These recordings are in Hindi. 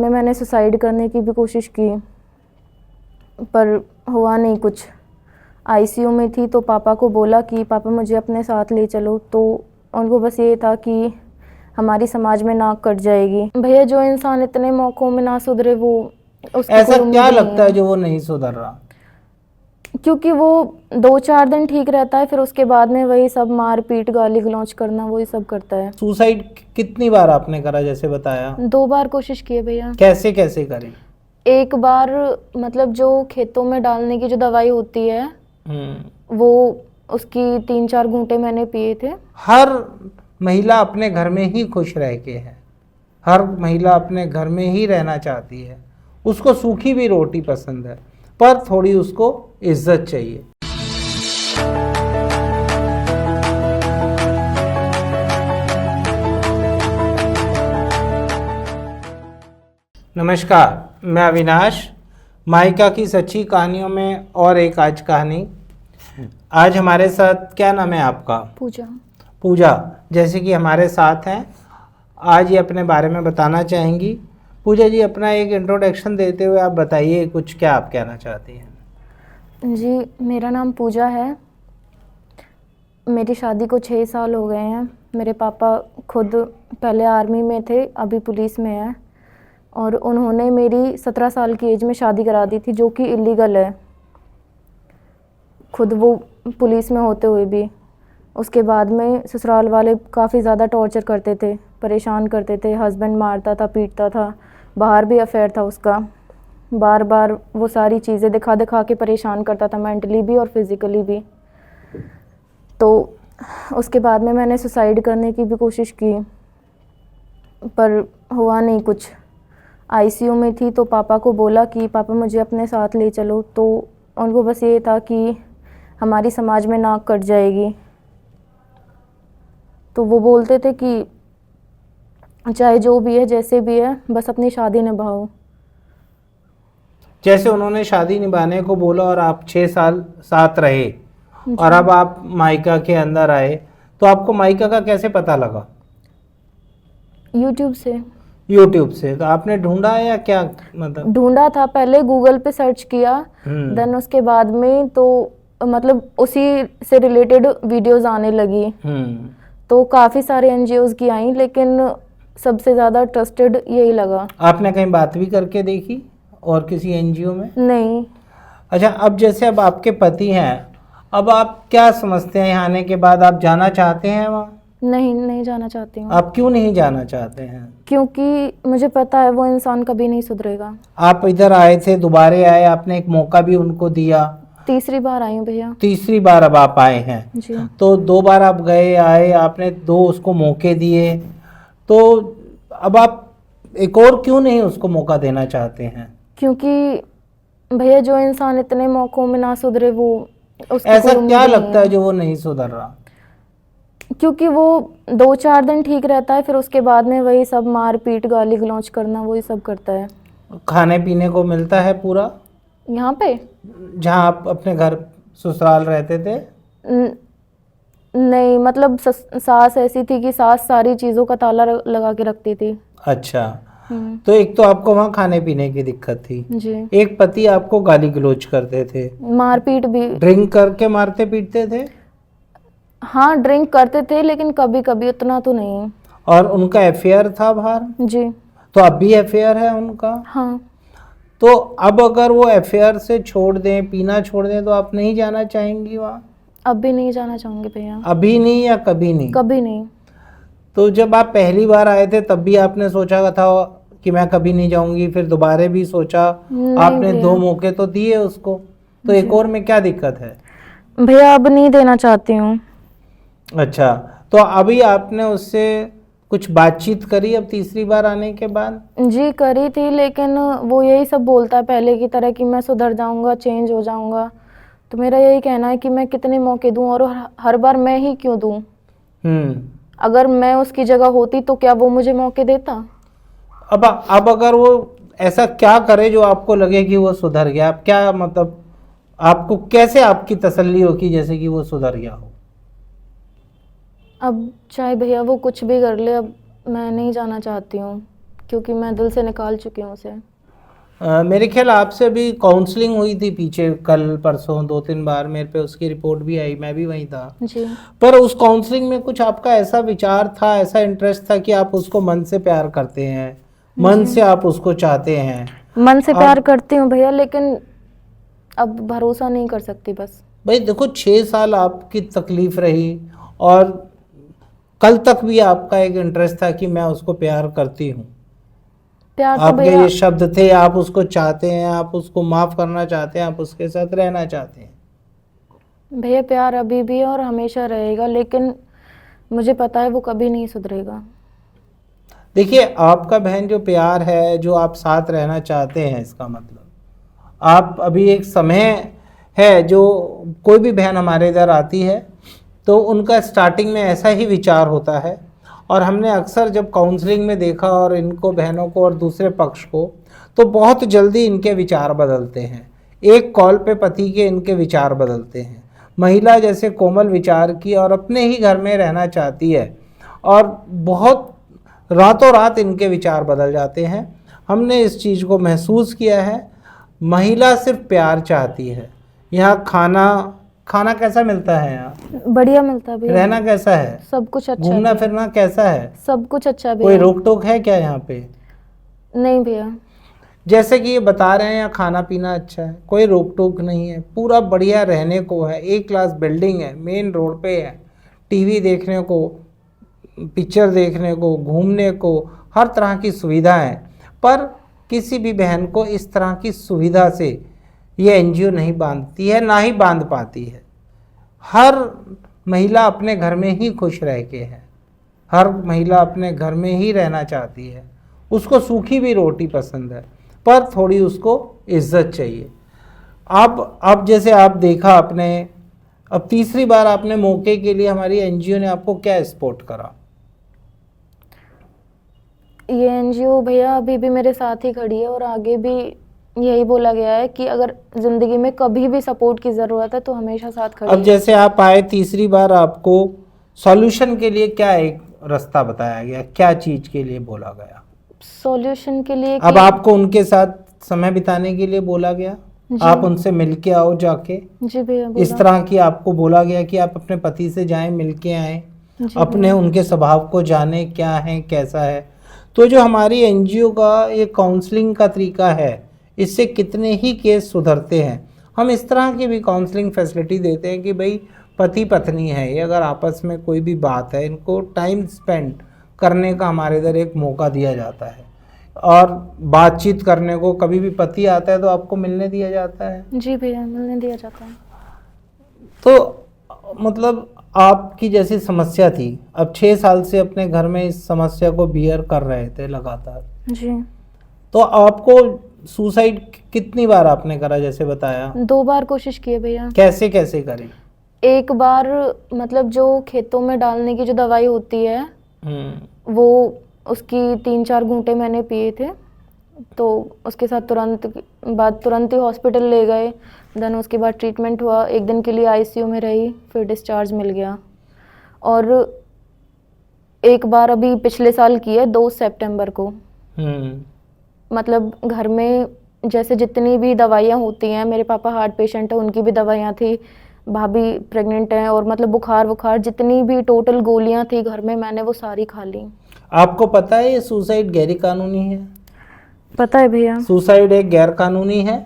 में मैंने सुसाइड करने की भी कोशिश की, पर हुआ नहीं कुछ। आईसीयू में थी तो पापा को बोला कि पापा मुझे अपने साथ ले चलो, तो उनको बस ये था कि हमारी समाज में नाक कट जाएगी। भैया, जो इंसान इतने मौक़ों में ना सुधरे वो उसकी ऐसा कोई क्या उम्मीद लगता नहीं है जो वो नहीं सुधर रहा? क्योंकि वो 2-4 दिन ठीक रहता है, फिर उसके बाद में वही सब मार पीट गाली गलौज करना वही सब करता है। सुसाइड कितनी बार आपने करा, जैसे बताया? 2 बार कोशिश की है भैया। कैसे कैसे करी? एक बार मतलब जो खेतों में डालने की जो दवाई होती है वो उसकी 3-4 घूंटे मैंने पिए थे। हर महिला अपने घर में ही खुश रह के है, हर महिला अपने घर में ही रहना चाहती है, उसको सूखी भी रोटी पसंद है, पर थोड़ी उसको इज्जत चाहिए। नमस्कार, मैं अविनाश। माइका की सच्ची कहानियों में और एक आज कहानी। आज हमारे साथ, क्या नाम है आपका? पूजा। पूजा, जैसे कि हमारे साथ हैं, आज ये अपने बारे में बताना चाहेंगी। पूजा जी, अपना एक इंट्रोडक्शन देते हुए आप बताइए कुछ, क्या आप कहना चाहती हैं? जी, मेरा नाम पूजा है। मेरी शादी को 6 साल हो गए हैं। मेरे पापा खुद पहले आर्मी में थे, अभी पुलिस में हैं, और उन्होंने मेरी 17 साल की एज में शादी करा दी थी, जो कि इलीगल है, खुद वो पुलिस में होते हुए भी। उसके बाद में ससुराल वाले काफ़ी ज़्यादा टॉर्चर करते थे, परेशान करते थे। हस्बैंड मारता था, पीटता था, बाहर भी अफेयर था उसका। बार बार वो सारी चीज़ें दिखा दिखा के परेशान करता था, मेंटली भी और फिज़िकली भी। तो उसके बाद में मैंने सुसाइड करने की भी कोशिश की, पर हुआ नहीं कुछ। आईसीयू में थी तो पापा को बोला कि पापा मुझे अपने साथ ले चलो, तो उनको बस ये था कि हमारी समाज में नाक कट जाएगी। तो वो बोलते थे कि चाहे जो भी है, जैसे भी है, बस अपनी शादी निभाओ। जैसे उन्होंने शादी निभाने को बोला और आप 6 साल साथ रहे और अब आप माइका के अंदर आए, तो आपको माइका का कैसे पता लगा? यूट्यूब से। यूट्यूब से? तो आपने ढूंढा या क्या, मतलब? ढूंढा था, पहले गूगल पे सर्च किया, देन उसके बाद में तो मतलब उसी से रिलेटेड वीडियोस आने लगी। तो काफ़ी सारे एनजीओज की आई, लेकिन सबसे ज़्यादा ट्रस्टेड यही लगा। आपने कहीं बात भी करके देखी और किसी एनजीओ में? नहीं। अच्छा, अब जैसे अब आपके पति हैं, अब आप क्या समझते हैं, यहाँ आने के बाद आप जाना चाहते हैं वहाँ? नहीं जाना चाहती हूँ। आप क्यों नहीं जाना चाहते हैं? क्योंकि मुझे पता है वो इंसान कभी नहीं सुधरेगा। आप इधर आए थे, दोबारे आए, आपने एक मौका भी उनको दिया। तीसरी बार आई हूँ भैया। तीसरी बार अब आप आए हैं जी। तो 2 बार आप गए आए, आपने 2 उसको मौके दिए, तो अब आप एक और क्यों नहीं उसको मौका देना चाहते हैं? क्योंकि भैया, जो इंसान इतने मौक़ों में ना सुधरे वो उसकी ऐसा कोई क्या उम्मीद नहीं लगता है है। जो वो नहीं सुधर रहा? क्योंकि वो 2-4 दिन ठीक रहता है, फिर उसके बाद में वही सब मार पीट गाली गलौज करना वही सब करता है। खाने पीने को मिलता है पूरा यहाँ पे? जहाँ आप अपने घर ससुराल रहते थे? नहीं, मतलब सास ऐसी थी कि सास सारी चीज़ों का ताला लगा के रखती थी। अच्छा, तो एक तो आपको वहाँ खाने पीने की दिक्कत थी, जी। एक पति आपको गाली गलौज करते थे, मारपीट भी। ड्रिंक करके मारते पीटते थे? हाँ, ड्रिंक करते थे, लेकिन कभी कभी, उतना तो नहीं। और उनका अफेयर था बाहर? जी। तो अब भी अफेयर है उनका? हाँ। तो अब अगर वो अफेयर से छोड़ दें, पीना छोड़ दें, तो आप नहीं जाना चाहेंगी वहाँ? अब भी नहीं जाना चाहूँगी भैया। अभी नहीं या कभी नहीं? कभी नहीं। तो जब आप पहली बार आए थे तब भी आपने सोचा था कि मैं कभी नहीं जाऊंगी, फिर दोबारा भी सोचा? आपने 2 मौके तो दिए उसको, तो एक और में क्या दिक्कत है? भैया, अब नहीं देना चाहती हूँ। अच्छा, तो अभी आपने उससे कुछ बातचीत करी अब तीसरी बार आने के बाद? जी, करी थी, लेकिन वो यही सब बोलता है पहले की तरह कि मैं सुधर जाऊंगा, चेंज हो जाऊंगा। तो मेरा यही कहना है कि मैं कितने मौके दूं, और हर बार मैं ही क्यों दूं? अगर मैं उसकी जगह होती तो क्या वो मुझे मौके देता? अब अगर वो ऐसा क्या करे जो आपको लगे कि वो सुधर गया, आप क्या, मतलब आपको कैसे आपकी तसल्ली हो कि जैसे कि वो सुधर गया हो? अब चाहे भैया वो कुछ भी कर ले, अब मैं नहीं जाना चाहती हूँ, क्योंकि मैं दिल से निकाल चुकी हूँ उसे। मेरे ख्याल आपसे अभी काउंसलिंग हुई थी पीछे, कल परसों 2-3 बार मेरे पे उसकी रिपोर्ट भी आई, मैं भी वहीं था। जी। पर उस काउंसलिंग में कुछ आपका ऐसा विचार था, ऐसा इंटरेस्ट था कि आप उसको मन से प्यार करते हैं, मन से आप उसको चाहते हैं? मन से प्यार आप करती हूँ भैया, लेकिन अब भरोसा नहीं कर सकती बस। भाई देखो, 6 साल आपकी तकलीफ रही और कल तक भी आपका एक इंटरेस्ट था कि मैं उसको प्यार करती हूँ। प्यार तो आपके भैया, ये शब्द थे, आप उसको चाहते हैं, आप उसको माफ करना चाहते हैं, आप उसके साथ रहना चाहते हैं। भैया प्यार अभी भी है और हमेशा रहेगा, लेकिन मुझे पता है वो कभी नहीं सुधरेगा। देखिए, आपका बहन जो प्यार है, जो आप साथ रहना चाहते हैं, इसका मतलब आप अभी एक समय है जो कोई भी बहन हमारे इधर आती है तो उनका स्टार्टिंग में ऐसा ही विचार होता है। और हमने अक्सर जब काउंसलिंग में देखा और इनको, बहनों को और दूसरे पक्ष को, तो बहुत जल्दी इनके विचार बदलते हैं। एक कॉल पे पति के इनके विचार बदलते हैं। महिला जैसे कोमल विचार की और अपने ही घर में रहना चाहती है और बहुत रातों रात इनके विचार बदल जाते हैं। हमने इस चीज़ को महसूस किया है। महिला सिर्फ प्यार चाहती है। यहाँ खाना कैसा मिलता है? यहाँ बढ़िया मिलता है भैया, रहना कैसा है? सब कुछ अच्छा घूमना है, फिरना कैसा है? सब कुछ अच्छा है कोई भैया। रोक टोक है क्या यहाँ पे? नहीं भैया। जैसे कि ये बता रहे हैं, यहाँ खाना पीना अच्छा है, कोई रोक टोक नहीं है, पूरा बढ़िया रहने को है, एक क्लास बिल्डिंग है, मेन रोड पे है, टीवी देखने को, पिक्चर देखने को, घूमने को, हर तरह की सुविधा है। पर किसी भी बहन को इस तरह की सुविधा से ये एनजीओ नहीं बांधती है, ना ही बांध पाती है। हर महिला अपने घर में ही खुश रह के है, हर महिला अपने घर में ही रहना चाहती है। उसको सूखी भी रोटी पसंद है, पर थोड़ी उसको इज्जत चाहिए। अब जैसे आप देखा आपने, अब तीसरी बार आपने मौके के लिए हमारी एनजीओ ने आपको क्या सपोर्ट करा? ये एनजीओ भैया अभी भी मेरे साथ ही खड़ी है और आगे भी यही बोला गया है कि अगर जिंदगी में कभी भी सपोर्ट की ज़रूरत है तो हमेशा साथ खड़ी अब है। जैसे आप आए तीसरी बार, आपको सॉल्यूशन के लिए क्या एक रास्ता बताया गया, क्या चीज़ के लिए बोला गया? सॉल्यूशन के लिए अब कि आपको उनके साथ समय बिताने के लिए बोला गया, जी। आप उनसे मिलके आओ जाके। जी भैया इस बोला। तरह की आपको बोला गया कि आप अपने पति से जाएं, मिलके आएं, जी अपने भैया। उनके स्वभाव को जाने, क्या है कैसा है। तो जो हमारी एनजीओ का ये काउंसलिंग का तरीका है, इससे कितने ही केस सुधरते हैं। हम इस तरह की भी काउंसलिंग फैसिलिटी देते हैं कि भाई पति पत्नी है ये, अगर आपस में कोई भी बात है, इनको टाइम स्पेंड करने का हमारे इधर एक मौका दिया जाता है और बातचीत करने को। कभी भी पति आता है तो आपको मिलने दिया जाता है। जी भैया मिलने दिया जाता है। तो मतलब आपकी जैसी समस्या थी, अब 6 साल से अपने घर में इस समस्या को बियर कर रहे थे लगातार, जी। तो आपको सुसाइड कितनी बार आपने करा? जैसे बताया 2 बार कोशिश की है भैया। कैसे कैसे करी? एक बार मतलब जो खेतों में डालने की जो दवाई होती है वो उसकी 3-4 घूंटे मैंने पिए थे, तो उसके साथ तुरंत ही हॉस्पिटल ले गए। देन उसके बाद ट्रीटमेंट हुआ, 1 दिन के लिए आईसीयू में रही, फिर डिस्चार्ज मिल गया। और एक बार अभी पिछले साल की है 2 सितंबर को। मतलब घर में जैसे जितनी भी दवाइयाँ होती हैं, मेरे पापा हार्ट पेशेंट है, उनकी भी दवाइयाँ थी, भाभी प्रेग्नेंट हैं, और मतलब बुखार जितनी भी टोटल गोलियाँ थी घर में, मैंने वो सारी खा ली। आपको पता है ये सुसाइड गैर कानूनी है? पता है भैया। सुसाइड एक गैर कानूनी है,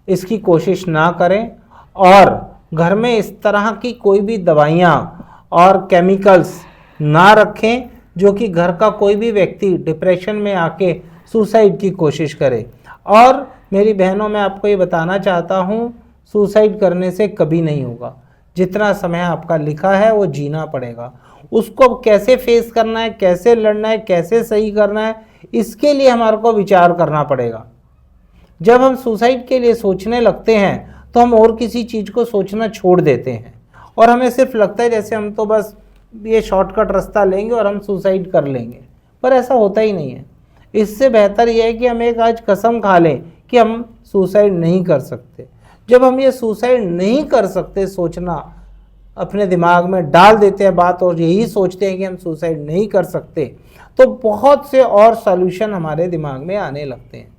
इसकी कोशिश ना करें। और घर में इस तरह की कोई भी दवाइयाँ और केमिकल्स ना रखें जो कि घर का कोई भी व्यक्ति डिप्रेशन में आके सुसाइड की कोशिश करे। और मेरी बहनों, मैं आपको ये बताना चाहता हूँ, सुसाइड करने से कभी नहीं होगा। जितना समय आपका लिखा है वो जीना पड़ेगा। उसको कैसे फेस करना है, कैसे लड़ना है, कैसे सही करना है, इसके लिए हमारे को विचार करना पड़ेगा। जब हम सुसाइड के लिए सोचने लगते हैं तो हम और किसी चीज़ को सोचना छोड़ देते हैं और हमें सिर्फ लगता है जैसे हम तो बस ये शॉर्टकट रास्ता लेंगे और हम सुसाइड कर लेंगे, पर ऐसा होता ही नहीं है। इससे बेहतर यह है कि हम एक आज कसम खा लें कि हम सुसाइड नहीं कर सकते। जब हम ये सुसाइड नहीं कर सकते सोचना अपने दिमाग में डाल देते हैं बात और यही सोचते हैं कि हम सुसाइड नहीं कर सकते, तो बहुत से और सॉल्यूशन हमारे दिमाग में आने लगते हैं।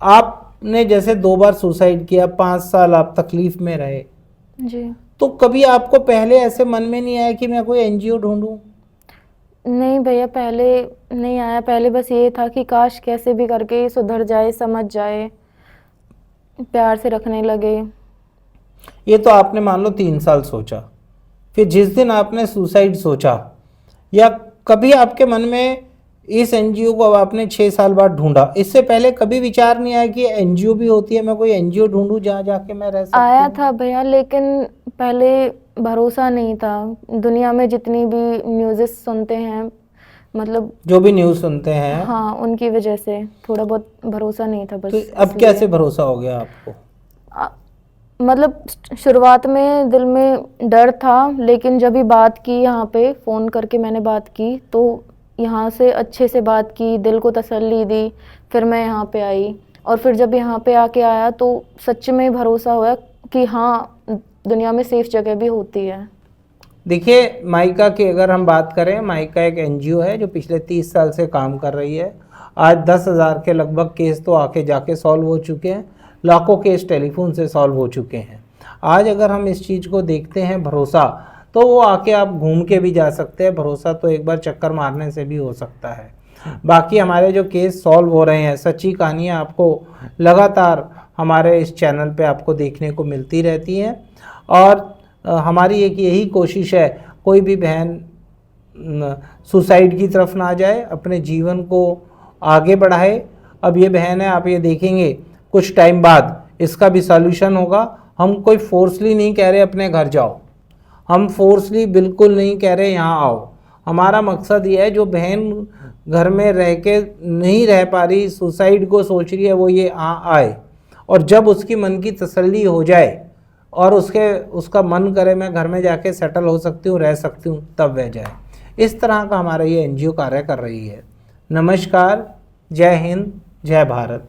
आपने जैसे 2 बार सुसाइड किया, 5 साल आप तकलीफ में रहे, जी। तो कभी आपको पहले ऐसे मन में नहीं आया कि मैं कोई एनजीओ ढूंढूं? नहीं भैया, पहले नहीं आया। पहले बस ये था कि काश कैसे भी करके सुधर जाए, समझ जाए, प्यार से रखने लगे। ये तो आपने मान लो 3 साल सोचा, फिर जिस दिन आपने सुसाइड सोचा, या कभी आपके मन में इस एनजीओ को अब आपने 6 साल बाद ढूंढा, इससे पहले कभी विचार नहीं आया कि एनजीओ भी होती है, मैं कोई एनजीओ ढूंढूं जहाँ जाके मैं रह सकती आया हूँ? था भैया, लेकिन पहले भरोसा नहीं था। दुनिया में जितनी भी न्यूज़ेस सुनते हैं, मतलब जो भी न्यूज़ सुनते हैं, हाँ, उनकी वजह से थोड़ा बहुत भरोसा नहीं था बस। तो अब कैसे भरोसा हो गया आपको? मतलब शुरुआत में दिल में डर था, लेकिन जब भी बात की यहाँ पे फ़ोन करके मैंने बात की, तो यहाँ से अच्छे से बात की, दिल को तसल्ली दी, फिर मैं यहाँ पे आई। और फिर जब यहाँ पे आके आया तो सच में भरोसा हुआ कि हाँ, दुनिया में सेफ जगह भी होती है। देखिए, माइका की अगर हम बात करें, माइका एक एनजीओ है जो पिछले 30 साल से काम कर रही है। आज 10,000 के लगभग केस तो आके जाके सॉल्व हो चुके हैं, लाखों केस टेलीफोन से सॉल्व हो चुके हैं। आज अगर हम इस चीज़ को देखते हैं भरोसा, तो वो आके आप घूम के भी जा सकते हैं। भरोसा तो एक बार चक्कर मारने से भी हो सकता है। बाकी हमारे जो केस सॉल्व हो रहे हैं, सच्ची कहानियाँ आपको लगातार हमारे इस चैनल पे आपको देखने को मिलती रहती हैं। और हमारी एक यही कोशिश है, कोई भी बहन सुसाइड की तरफ ना जाए, अपने जीवन को आगे बढ़ाए। अब ये बहन है, आप ये देखेंगे कुछ टाइम बाद इसका भी सॉल्यूशन होगा। हम कोई फोर्सली नहीं कह रहे अपने घर जाओ, हम फोर्सली बिल्कुल नहीं कह रहे यहाँ आओ। हमारा मकसद ये है, जो बहन घर में रह के नहीं रह पा रही, सुसाइड को सोच रही है, वो ये आए, और जब उसकी मन की तसल्ली हो जाए और उसका मन करे मैं घर में जाके सेटल हो सकती हूँ, रह सकती हूँ, तब वह जाए। इस तरह का हमारा ये एनजीओ कार्य कर रही है। नमस्कार, जय हिंद, जय भारत।